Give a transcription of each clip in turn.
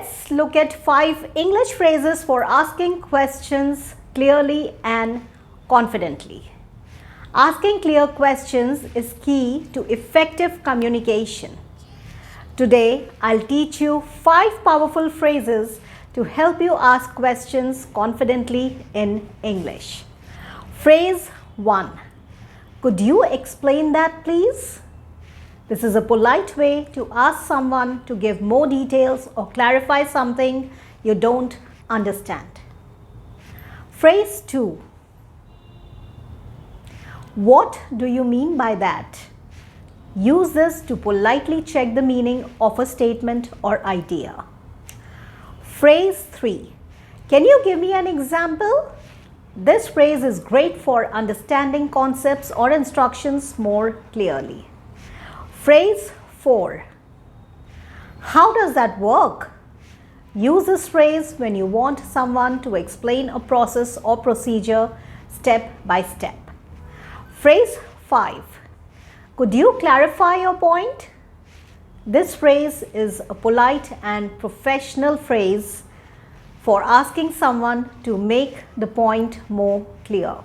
Let's look at 5 English phrases for asking questions clearly and confidently. Asking clear questions is key to effective communication. Today, I'll teach you 5 powerful phrases to help you ask questions confidently in English. Phrase 1. Could you explain that, please? This is a polite way to ask someone to give more details or clarify something you don't understand. Phrase 2. What do you mean by that? Use this to politely check the meaning of a statement or idea. Phrase 3. Can you give me an example? This phrase is great for understanding concepts or instructions more clearly. Phrase 4. How does that work? Use this phrase when you want someone to explain a process or procedure step by step. Phrase 5. Could you clarify your point? This phrase is a polite and professional phrase for asking someone to make the point more clear.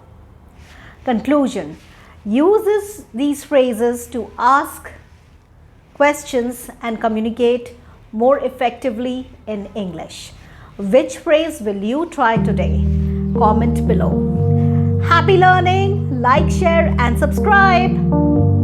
Conclusion. Use these phrases to ask questions and communicate more effectively in English. Which phrase will you try today? Comment below. Happy learning! Like, share and subscribe.